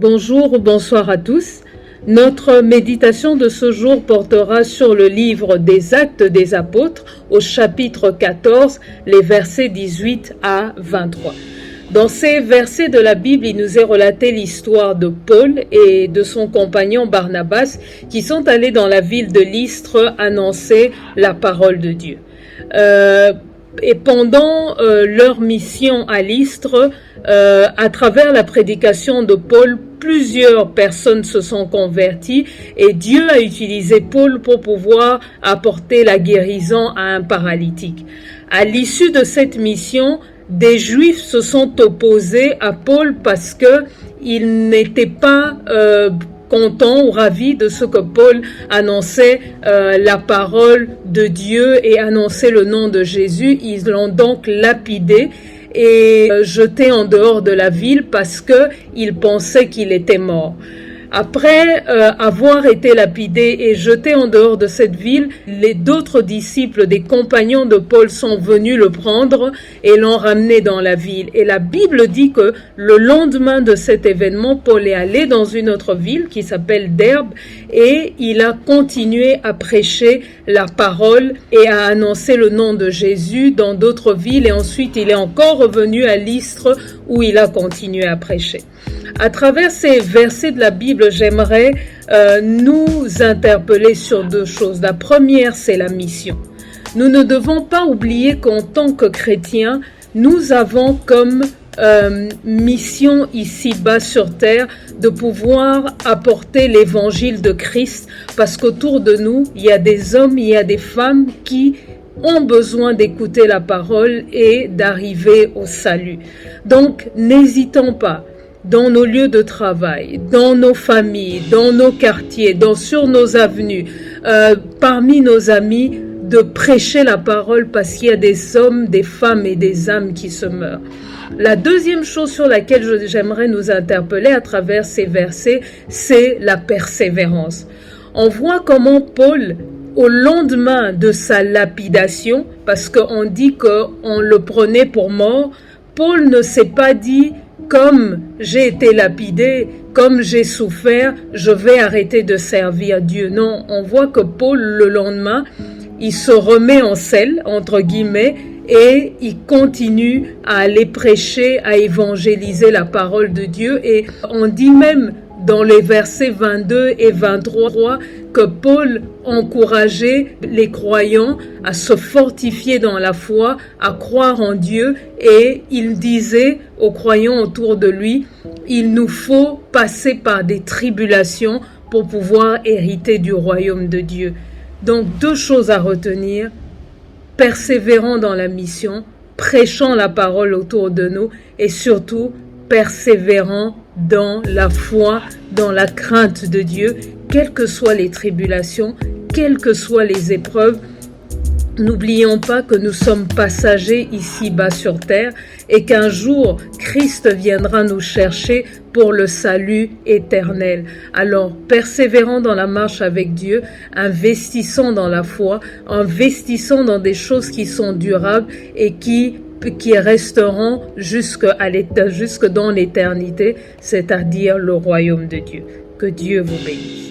Bonjour ou bonsoir à tous. Notre méditation de ce jour portera sur le livre des Actes des Apôtres au chapitre 14, les versets 18 à 23. Dans ces versets de la Bible, il nous est relaté l'histoire de Paul et de son compagnon Barnabas qui sont allés dans la ville de Lystre annoncer la parole de Dieu. Et pendant leur mission à Lystre, à travers la prédication de Paul, plusieurs personnes se sont converties et Dieu a utilisé Paul pour pouvoir apporter la guérison à un paralytique. À l'issue de cette mission, des Juifs se sont opposés à Paul parce que ils n'étaient pas contents ou ravis de ce que Paul annonçait la parole de Dieu et annonçait le nom de Jésus. Ils l'ont donc lapidé et jeté en dehors de la ville parce que ils pensaient qu'il était mort. Après avoir été lapidé et jeté en dehors de cette ville, d'autres disciples des compagnons de Paul sont venus le prendre et l'ont ramené dans la ville. Et la Bible dit que le lendemain de cet événement, Paul est allé dans une autre ville qui s'appelle Derbe et il a continué à prêcher la parole et à annoncer le nom de Jésus dans d'autres villes. Et ensuite, il est encore revenu à Lystre où il a continué à prêcher. À travers ces versets de la Bible, j'aimerais nous interpeller sur deux choses. La première, c'est la mission. Nous ne devons pas oublier qu'en tant que chrétiens, nous avons comme mission ici-bas sur terre de pouvoir apporter l'évangile de Christ parce qu'autour de nous, il y a des hommes, il y a des femmes qui ont besoin d'écouter la parole et d'arriver au salut. Donc, n'hésitons pas. Dans nos lieux de travail, dans nos familles, dans nos quartiers, sur nos avenues, parmi nos amis, de prêcher la parole parce qu'il y a des hommes, des femmes et des âmes qui se meurent. La deuxième chose sur laquelle j'aimerais nous interpeller à travers ces versets, c'est la persévérance. On voit comment Paul, au lendemain de sa lapidation, parce qu'on dit qu'on le prenait pour mort, Paul ne s'est pas dit comme j'ai été lapidé, comme j'ai souffert, je vais arrêter de servir Dieu. Non, on voit que Paul, le lendemain, il se remet en selle, entre guillemets, et il continue à aller prêcher, à évangéliser la parole de Dieu. Et on dit même dans les versets 22 et 23 que Paul encourageait les croyants à se fortifier dans la foi, à croire en Dieu, et il disait aux croyants autour de lui, il nous faut passer par des tribulations pour pouvoir hériter du royaume de Dieu. Donc deux choses à retenir, persévérant dans la mission, prêchant la parole autour de nous et surtout persévérant dans la foi, dans la crainte de Dieu, quelles que soient les tribulations, quelles que soient les épreuves. N'oublions pas que nous sommes passagers ici-bas sur terre et qu'un jour, Christ viendra nous chercher pour le salut éternel. Alors, persévérons dans la marche avec Dieu, investissons dans la foi, investissons dans des choses qui sont durables et qui resteront jusque dans l'éternité, c'est-à-dire le royaume de Dieu. Que Dieu vous bénisse.